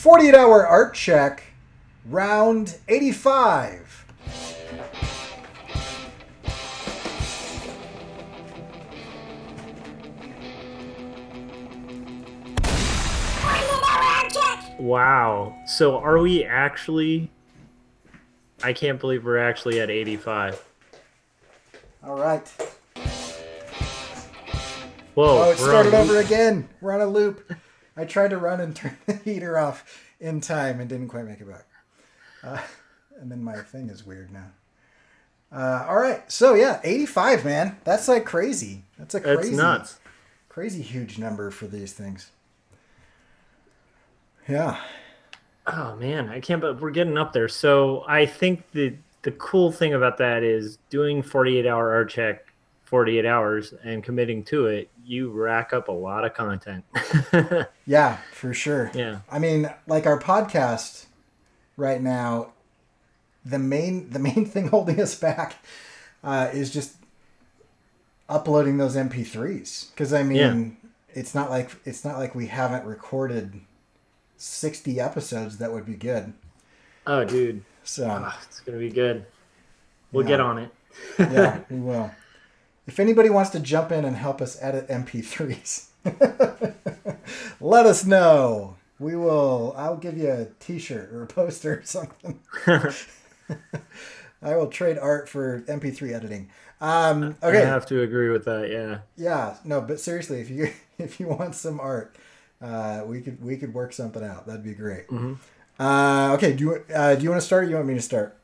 48-hour art check, round 85. Wow. So are we actually... I can't believe we're actually at 85. All right. Whoa. Oh, it started over again. We're on a loop. I tried to run and turn the heater off in time and didn't quite make it back. And then my thing is weird now. All right. So, yeah, 85, man. That's like crazy. That's nuts. Crazy huge number for these things. Yeah. Oh, man. I can't, but we're getting up there. So I think the cool thing about that is doing 48-hour art check 48 hours and committing to it, you rack up a lot of content. Yeah, for sure. Yeah. I mean, like our podcast right now, the main thing holding us back is just uploading those MP3s. Because I mean, it's not like we haven't recorded 60 episodes that would be good. Oh, dude. So it's gonna be good. We'll get on it. Yeah, we will. If anybody wants to jump in and help us edit MP3s, let us know. We will. I'll give you a T-shirt or a poster or something. I will trade art for MP3 editing. Okay. I have to agree with that. Yeah. Yeah. No, but seriously, if you want some art, we could work something out. That'd be great. Mm-hmm. Okay. Do you want to start? Or you want me to start?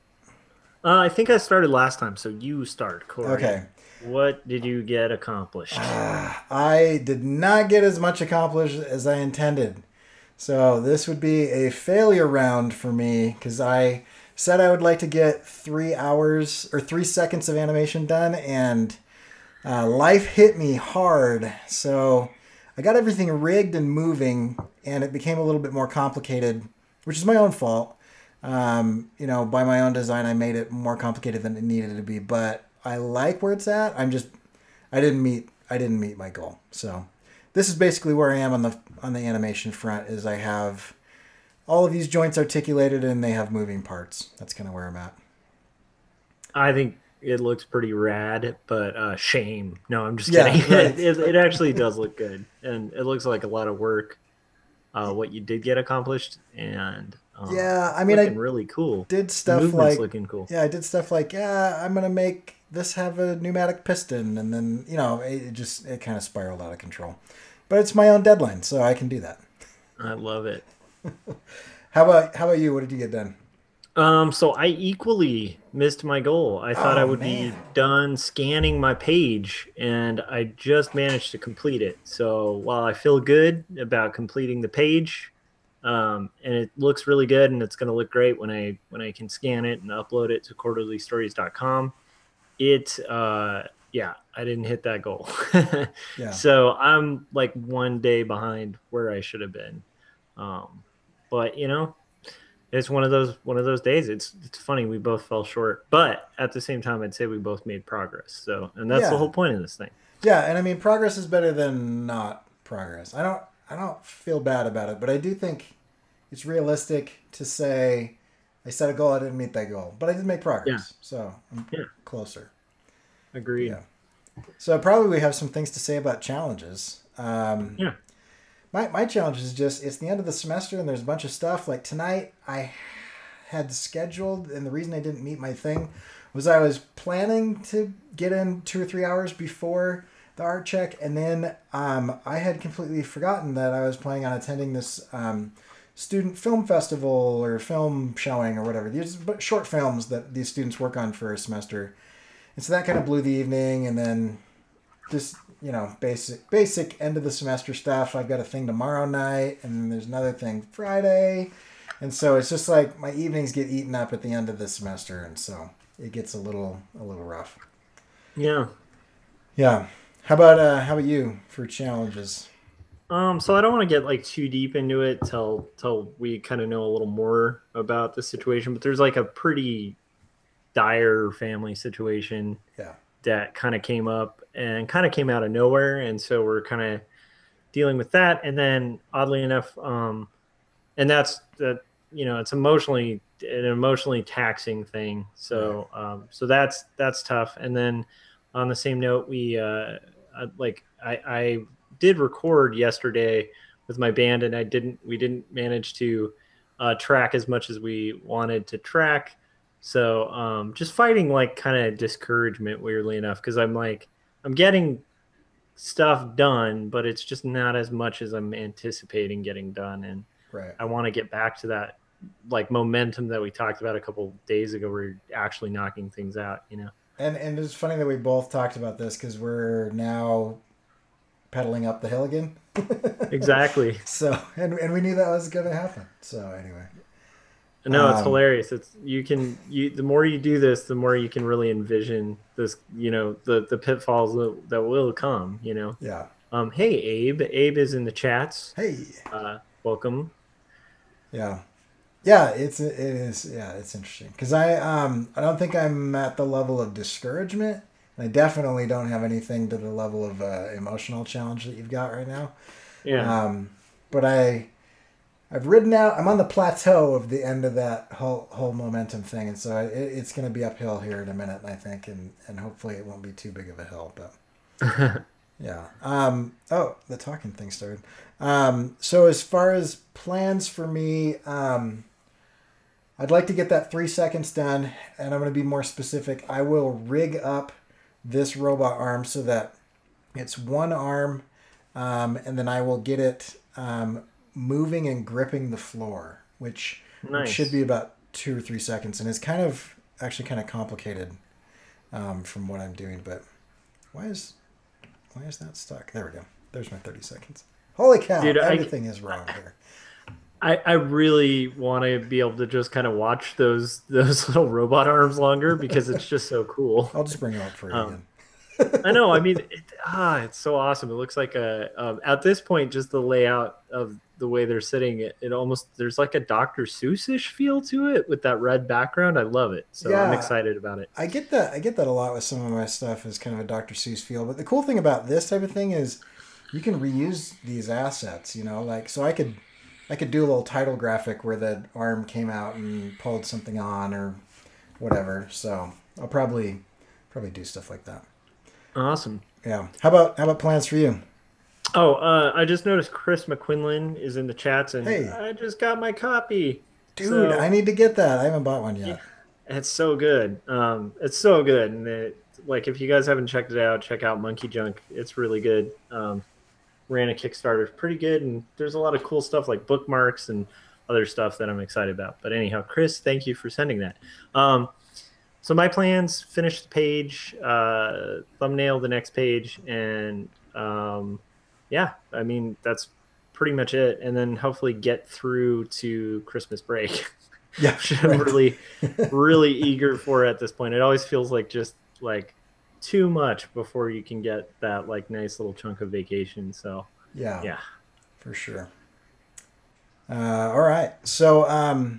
I think I started last time, so you start, Cory. Okay. What did you get accomplished? I did not get as much accomplished as I intended. So this would be a failure round for me because I said I would like to get 3 hours or 3 seconds of animation done, and life hit me hard. So I got everything rigged and moving, and it became a little bit more complicated, which is my own fault. By my own design, I made it more complicated than it needed to be, but I like where it's at. I didn't meet my goal. So this is basically where I am on the animation front. Is I have all of these joints articulated and they have moving parts. That's kind of where I'm at. I think it looks pretty rad, but shame. No, I'm just kidding. Right. It actually does look good, and it looks like a lot of work. What you did get accomplished, and I mean, looking really cool. Did stuff Movement's like looking cool. Yeah, I did stuff like I'm gonna make this have a pneumatic piston, and then it kind of spiraled out of control. But it's my own deadline, so I can do that. I love it. How about you? What did you get done? So I equally missed my goal. I thought I would be done scanning my page, and I just managed to complete it. So while I feel good about completing the page, and it looks really good, and it's going to look great when I can scan it and upload it to quarterlystories.com, I didn't hit that goal. Yeah. So I'm like 1 day behind where I should have been. But it's one of those days. It's funny, we both fell short, but at the same time, I'd say we both made progress. So, and that's the whole point of this thing. Yeah, and I mean, progress is better than not progress. I don't feel bad about it, but I do think it's realistic to say I set a goal, I didn't meet that goal, but I did make progress. Yeah. So I'm closer. Agreed. Yeah. So probably we have some things to say about challenges. My challenge is just, it's the end of the semester and there's a bunch of stuff. Like tonight I had scheduled, and the reason I didn't meet my thing was I was planning to get in 2 or 3 hours before the art check. And then I had completely forgotten that I was planning on attending this student film festival or film showing or whatever. These short films that these students work on for a semester. And so that kind of blew the evening, and then just, basic end of the semester stuff. I've got a thing tomorrow night, and then there's another thing Friday. And so it's just like my evenings get eaten up at the end of the semester, and so it gets a little rough. Yeah. Yeah. How about you for challenges? So I don't want to get like too deep into it till we kind of know a little more about the situation, but there's like a pretty dire family situation that kind of came up and kind of came out of nowhere, and so we're kind of dealing with that. And then oddly enough, and that's that. It's an emotionally taxing thing. So so that's tough. And then on the same note, I did record yesterday with my band, and we didn't manage to track as much as we wanted to track. So just fighting like kind of discouragement, weirdly enough, because I'm getting stuff done, but it's just not as much as I'm anticipating getting done. And Right. I want to get back to that like momentum that we talked about a couple days ago where you're actually knocking things out. And it's funny that we both talked about this because we're now pedaling up the hill again. Exactly. So and we knew that was going to happen. So anyway. No, it's hilarious. The more you do this, the more you can really envision this, the pitfalls that will come, Yeah. Hey, Abe. Abe is in the chats. Hey. Welcome. Yeah. Yeah, it is. Yeah, it's interesting because I don't think I'm at the level of discouragement, and I definitely don't have anything to the level of emotional challenge that you've got right now. Yeah. But I've ridden out. I'm on the plateau of the end of that whole momentum thing, and so it's going to be uphill here in a minute, I think, and hopefully it won't be too big of a hill. But yeah. Oh, the talking thing started. So as far as plans for me, I'd like to get that 3 seconds done, and I'm going to be more specific. I will rig up this robot arm so that it's one arm, and then I will get it moving and gripping the floor, which should be about 2 or 3 seconds, and it's actually kind of complicated from what I'm doing. But why is that stuck? There we go. There's my 30 seconds. Holy cow! Dude, everything is wrong here. I really want to be able to just kind of watch those little robot arms longer because it's just so cool. I'll just bring them up for you again. I know. I mean, it's so awesome. It looks like at this point, just the layout of the way they're sitting, it almost, there's like a Dr. Seuss-ish feel to it with that red background. I love it. So yeah, I'm excited about it. I get that a lot with some of my stuff is kind of a Dr. Seuss feel. But the cool thing about this type of thing is you can reuse these assets, like, so I could do a little title graphic where the arm came out and pulled something on or whatever. So I'll probably do stuff like that. Awesome. Yeah. How about plans for you? Oh, I just noticed Chris McQuinlan is in the chats, and hey, I just got my copy. Dude, I need to get that. I haven't bought one yet. It's so good. It's so good. And like, if you guys haven't checked it out, check out Monkey Junk. It's really good. Ran a Kickstarter, pretty good, and there's a lot of cool stuff like bookmarks and other stuff that I'm excited about. But anyhow, Chris, thank you for sending that. So my plans: finish the page, thumbnail the next page, and yeah, I mean that's pretty much it. And then hopefully get through to Christmas break. Yeah, which I'm really eager for at this point. It always feels like just like too much before you can get that like nice little chunk of vacation. So yeah, for sure. All right, so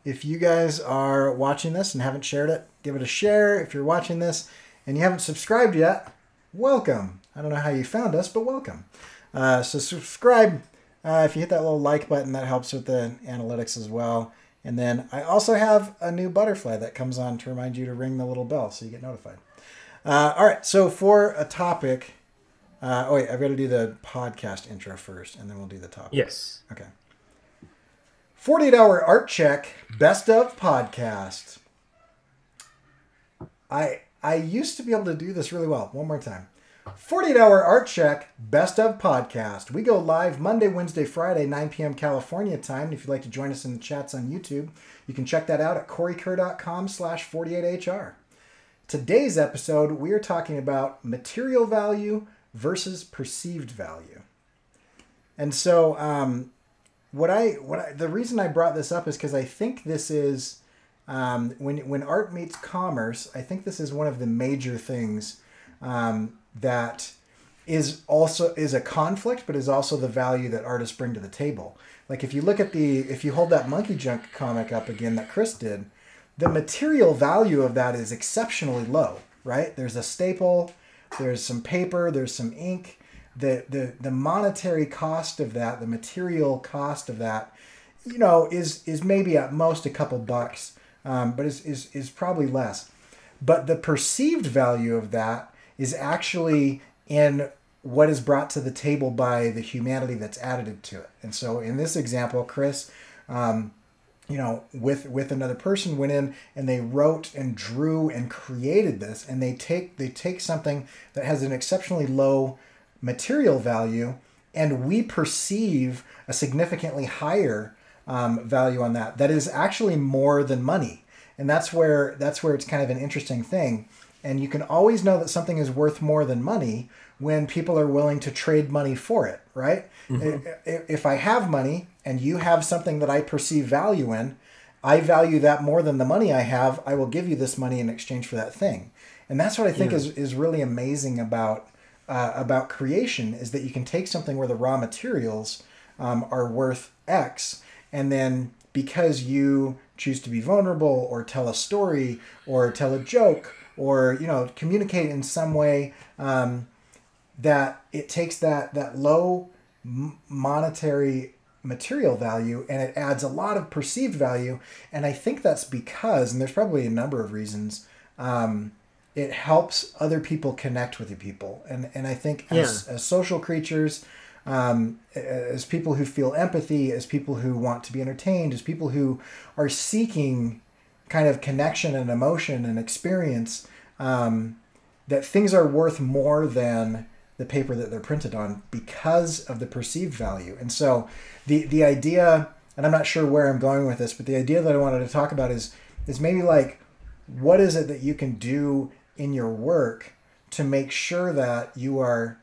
if you guys are watching this and haven't shared it, give it a share. If you're watching this and you haven't subscribed yet, welcome. I don't know how you found us, but welcome. So subscribe. If you hit that little like button, that helps with the analytics as well. And then I also have a new butterfly that comes on to remind you to ring the little bell so you get notified. All right, so for a topic, wait, I've got to do the podcast intro first, and then we'll do the topic. Yes. Okay. 48-hour art check, best of podcast. I used to be able to do this really well. One more time. 48-hour art check, best of podcast. We go live Monday, Wednesday, Friday, 9 p.m. California time. And if you'd like to join us in the chats on YouTube, you can check that out at corykerr.com/48hr. Today's episode, we are talking about material value versus perceived value. And so the reason I brought this up is because I think this is, when art meets commerce, I think this is one of the major things that is a conflict, but is also the value that artists bring to the table. Like if you hold that Monkey Junk comic up again that Chris did, the material value of that is exceptionally low, right? There's a staple, there's some paper, there's some ink, the monetary cost of that, the material cost of that, you know, is maybe at most a couple bucks, but is probably less. But the perceived value of that is actually in what is brought to the table by the humanity that's added to it. And so in this example, Chris, you know, with another person went in and they wrote and drew and created this, and they take something that has an exceptionally low material value, and we perceive a significantly higher value on that. That is actually more than money, and that's where it's kind of an interesting thing. And you can always know that something is worth more than money when people are willing to trade money for it, right? Mm-hmm. If I have money and you have something that I perceive value in, I value that more than the money I have. I will give you this money in exchange for that thing. And that's what I think is really amazing about creation, is that you can take something where the raw materials are worth X, and then because you choose to be vulnerable or tell a story or tell a joke or, you know, communicate in some way, that it takes that low monetary material value and it adds a lot of perceived value. And I think that's because, and there's probably a number of reasons, it helps other people connect with the people. And I think as social creatures, as people who feel empathy, as people who want to be entertained, as people who are seeking kind of connection and emotion and experience, that things are worth more than the paper that they're printed on because of the perceived value. And so the idea, and I'm not sure where I'm going with this, but the idea that I wanted to talk about is maybe like, what is it that you can do in your work to make sure that you are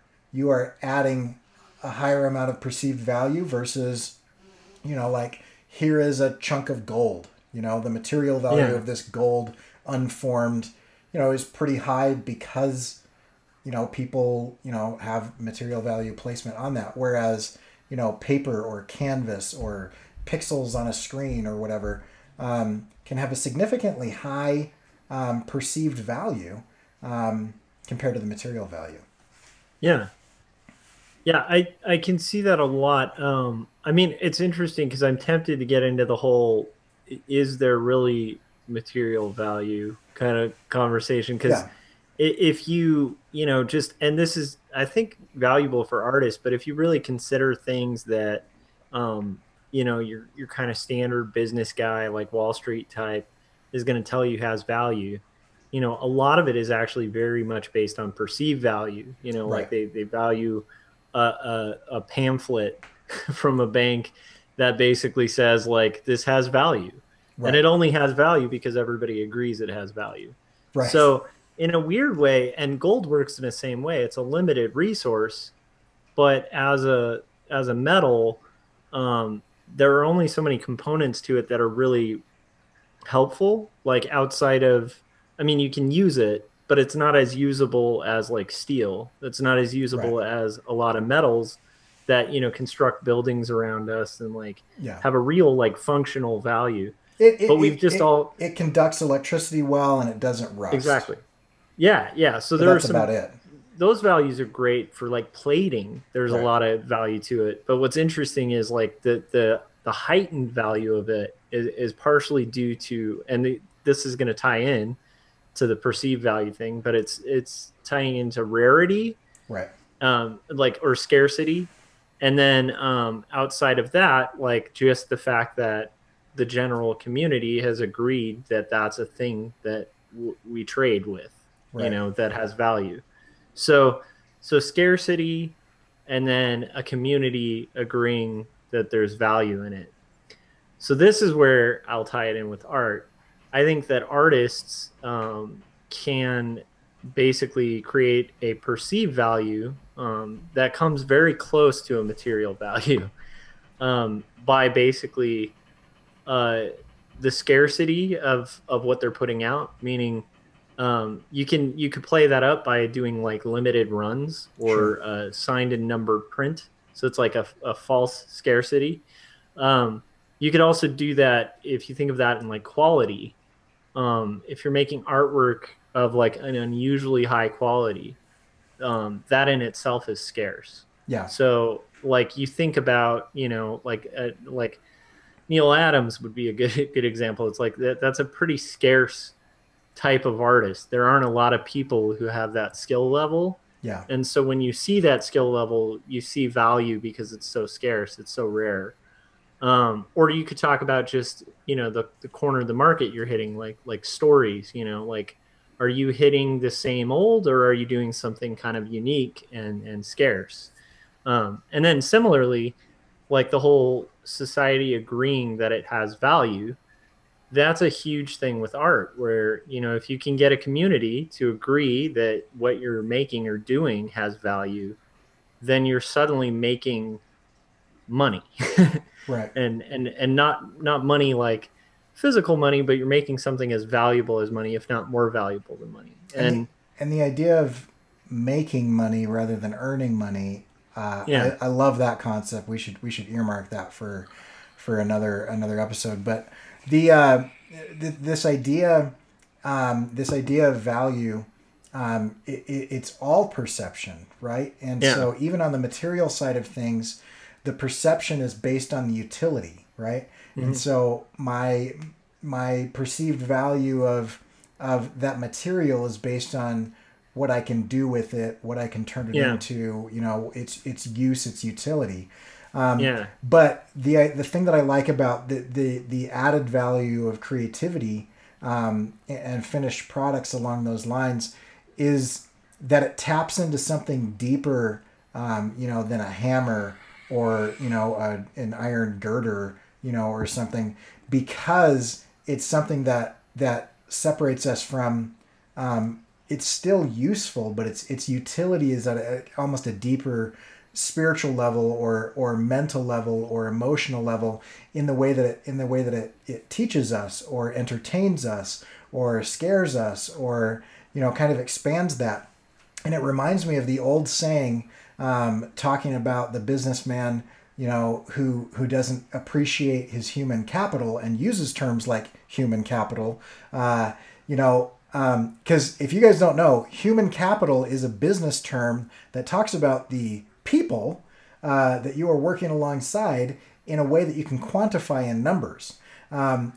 adding a higher amount of perceived value versus, you know, like, here is a chunk of gold, you know, the material value of this gold unformed, you know, is pretty high because, you know, people, you know, have material value placement on that. Whereas, you know, paper or canvas or pixels on a screen or whatever can have a significantly high perceived value compared to the material value. Yeah. Yeah, I can see that a lot. I mean, it's interesting because I'm tempted to get into the whole, is there really material value kind of conversation? Because if you know, just, and this is, I think, valuable for artists, but if you really consider things that, you know, your kind of standard business guy, like Wall Street type, is going to tell you has value, you know, a lot of it is actually very much based on perceived value. You know, like they value a pamphlet from a bank that basically says, like, this has value. And it only has value because everybody agrees it has value. So in a weird way, and gold works in the same way, it's a limited resource, but as a metal, there are only so many components to it that are really helpful. Like, outside of, I mean, you can use it, but it's not as usable as, like, steel. It's not as usable as a lot of metals that, you know, construct buildings around us and, like, have a real, like, functional value. It conducts electricity well, and it doesn't rust. Exactly. Yeah. So that's about it. Those values are great for, like, plating. There's a lot of value to it. But what's interesting is, like, the heightened value of it is partially due to, and this is going to tie in to the perceived value thing, but it's tying into rarity, like, or scarcity. And then outside of that, like, just the fact that the general community has agreed that that's a thing that we trade with, you know, that has value. So scarcity, and then a community agreeing that there's value in it. So this is where I'll tie it in with art. I think that artists can basically create a perceived value that comes very close to a material value by basically the scarcity of what they're putting out, meaning you could play that up by doing, like, limited runs or signed and numbered print. So it's like a false scarcity. You could also do that if you think of that in, like, quality. If you're making artwork of, like, an unusually high quality, that in itself is scarce. Yeah. So like you think about, like Neil Adams would be a good example. It's like that's a pretty scarce type of artist. There aren't a lot of people who have that skill level. Yeah. And so when you see that skill level, you see value because it's so scarce, it's so rare. Or you could talk about just, the corner of the market you're hitting, like stories, like are you hitting the same old, or are you doing something kind of unique and scarce? And then similarly, like the whole society agreeing that it has value, that's a huge thing with art, where, if you can get a community to agree that what you're making or doing has value, then you're suddenly making money. Right. And not money like physical money, but you're making something as valuable as money, if not more valuable than money. And the And and the idea of making money rather than earning money, yeah, I love that concept. We should earmark that for another episode. But the this idea of value, it's all perception, right? And yeah, so even on the material side of things, the perception is based on the utility, right? And hmm, so my perceived value of that material is based on what I can do with it, what I can turn it yeah, into, its use, its utility. yeah, But the thing that I like about the added value of creativity, and finished products along those lines, is that it taps into something deeper, than a hammer, or an iron girder, or something, because it's something that separates us from. It's still useful, but its utility is at almost a deeper spiritual level, or mental level, or emotional level, in the way that it teaches us, or entertains us, or scares us, or kind of expands that. And it reminds me of the old saying, talking about the businessman, who doesn't appreciate his human capital and uses terms like human capital. Because if you guys don't know, human capital is a business term that talks about the people that you are working alongside in a way that you can quantify in numbers,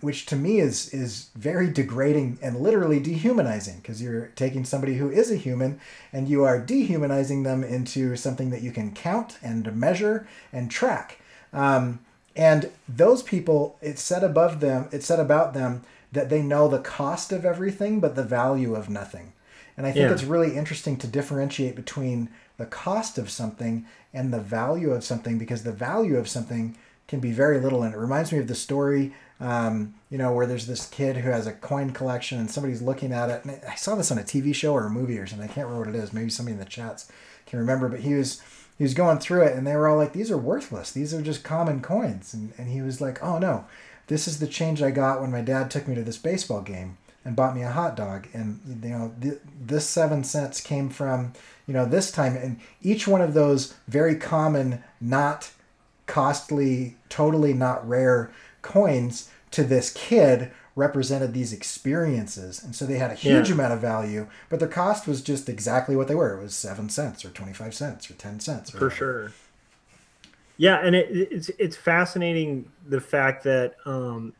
which to me is very degrading and literally dehumanizing, because you're taking somebody who is a human and you are dehumanizing them into something that you can count and measure and track. And those people, it's said about them that they know the cost of everything but the value of nothing. And I think yeah, it's really interesting to differentiate between the cost of something and the value of something, because the value of something can be very little. And it reminds me of the story, where there's this kid who has a coin collection and somebody's looking at it. And I saw this on a TV show or a movie or something. I can't remember what it is. Maybe somebody in the chats can remember. But he was going through it, and they were all like, "These are worthless. These are just common coins." And he was like, "Oh no, this is the change I got when my dad took me to this baseball game and bought me a hot dog. And this 7 cents came from this time." And each one of those very common, not costly, totally not rare coins to this kid represented these experiences. And so they had a huge yeah, amount of value, but their cost was just exactly what they were. It was 7 cents or 25 cents or 10 cents or for whatever. sure. Yeah, and it's fascinating, the fact that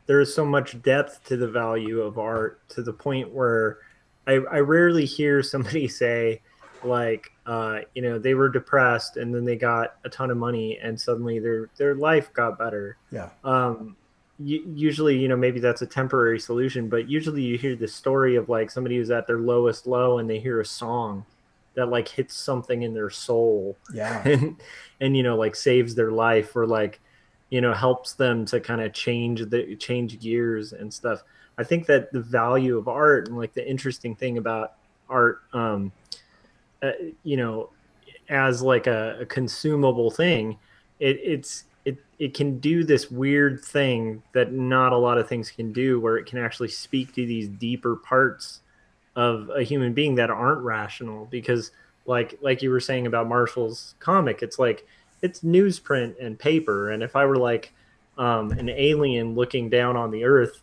there is so much depth to the value of art, to the point where I rarely hear somebody say, like, they were depressed and then they got a ton of money and suddenly their life got better. Yeah. Usually, maybe that's a temporary solution, but usually you hear the story of like somebody who's at their lowest low and they hear a song that like hits something in their soul Yeah. and like saves their life, or like helps them to kind of change gears and stuff. I think that the value of art, and like the interesting thing about art, uh, you know as like a consumable thing, it can do this weird thing that not a lot of things can do, where it can actually speak to these deeper parts of a human being that aren't rational. Because like you were saying about Marshall's comic, it's like it's newsprint and paper. And if I were like an alien looking down on the earth,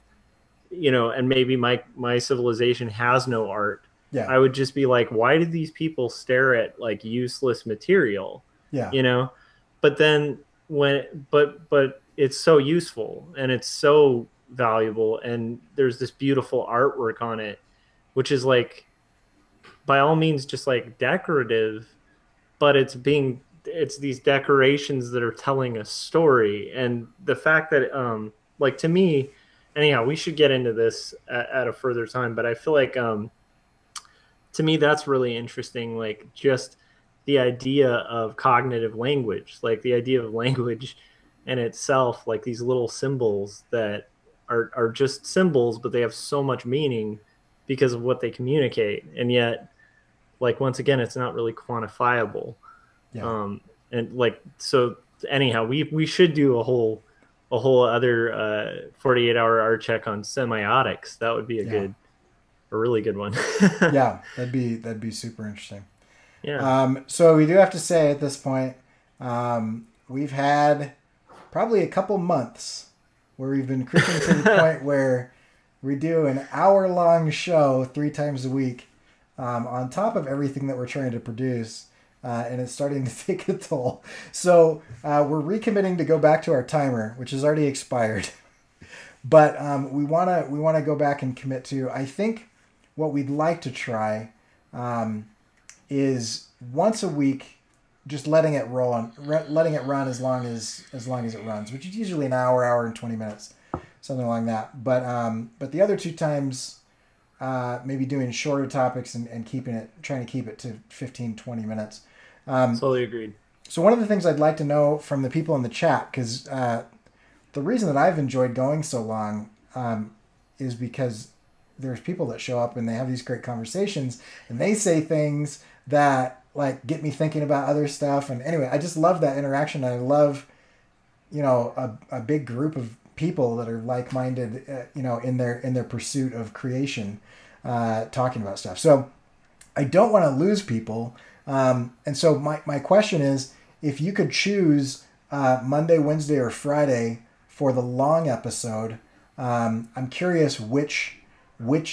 and maybe my civilization has no art, Yeah. I would just be like, why did these people stare at like useless material? Yeah. You know? But then but it's so useful and it's so valuable, and there's this beautiful artwork on it, which is like by all means just like decorative, but it's these decorations that are telling a story. And the fact that like to me, anyhow, we should get into this at a further time, but I feel like to me that's really interesting, like just the idea of cognitive language, like the idea of language in itself, like these little symbols that are just symbols, but they have so much meaning because of what they communicate. And yet, like once again, it's not really quantifiable. Yeah. um and like, so anyhow, we should do a whole other 48-hour art check on semiotics. That would be Yeah. a really good one. Yeah. That'd be super interesting. Yeah. So we do have to say at this point, we've had probably a couple months where we've been creeping to the point where we do an hour-long show 3 times a week, on top of everything that we're trying to produce, and it's starting to take a toll. So we're recommitting to go back to our timer, which has already expired. But we wanna go back and commit to. I think what we'd like to try is once a week, just letting it letting it run as long as it runs, which is usually an hour and 20 minutes, something like that. But the other 2 times, maybe doing shorter topics and trying to keep it to 15, 20 minutes. Totally agreed. So one of the things I'd like to know from the people in the chat, because the reason that I've enjoyed going so long is because there's people that show up and they have these great conversations and they say things that like get me thinking about other stuff. And anyway, I just love that interaction. I love, a big group of people that are like-minded, in their pursuit of creation, talking about stuff. So I don't want to lose people. And so my question is, if you could choose Monday, Wednesday, or Friday for the long episode, I'm curious which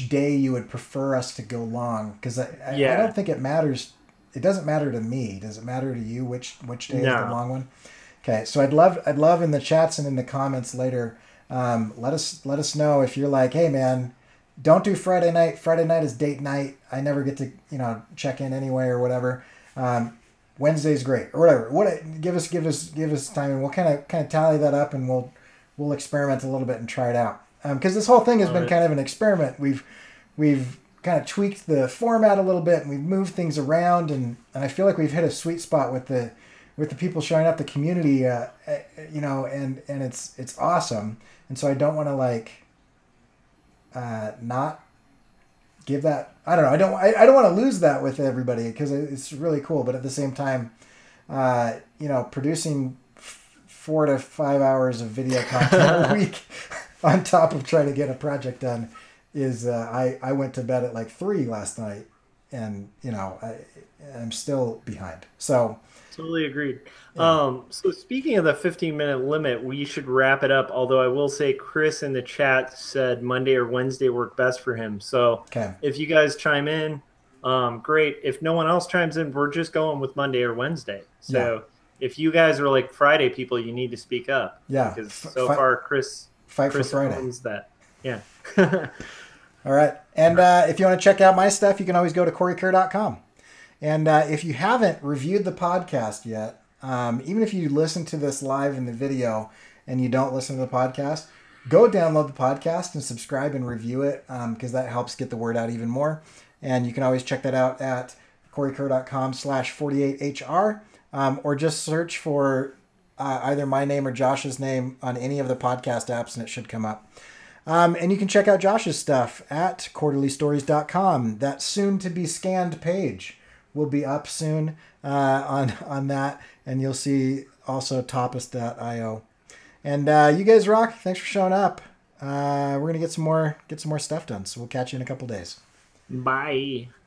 day you would prefer us to go long, because I don't think it matters. It doesn't matter to me. Does it matter to you which day is the long one? Okay, so I'd love in the chats and in the comments later, let us know if you're like, hey man, don't do Friday night. Friday night is date night. I never get to check in anyway or whatever. Wednesday's great or whatever. Give us time, and we'll kind of tally that up, and we'll experiment a little bit and try it out. Because this whole thing has been kind of an experiment. We've kind of tweaked the format a little bit, and we've moved things around, and I feel like we've hit a sweet spot with the people showing up, the community, and it's awesome. And so I don't want to not give that. I don't know. I don't want to lose that with everybody, because it's really cool. But at the same time, producing 4 to 5 hours of video content a week on top of trying to get a project done is I went to bed at like 3 last night, and I'm still behind. So totally agreed. Yeah. So speaking of the 15-minute limit, we should wrap it up. Although I will say Chris in the chat said Monday or Wednesday work best for him. So if you guys chime in, great. If no one else chimes in, we're just going with Monday or Wednesday. So if you guys are like Friday people, you need to speak up. Yeah. Because so far Chris for Friday owns that. Yeah. All right. And if you want to check out my stuff, you can always go to corykerr.com. And if you haven't reviewed the podcast yet, even if you listen to this live in the video and you don't listen to the podcast, go download the podcast and subscribe and review it, because that helps get the word out even more. And you can always check that out at corykerr.com/48hr, or just search for either my name or Josh's name on any of the podcast apps, and it should come up. And you can check out Josh's stuff at quarterlystories.com. That soon-to-be scanned page will be up soon on that, and you'll see also tapas.io. And you guys rock. Thanks for showing up. We're gonna get some more stuff done, so we'll catch you in a couple days. Bye.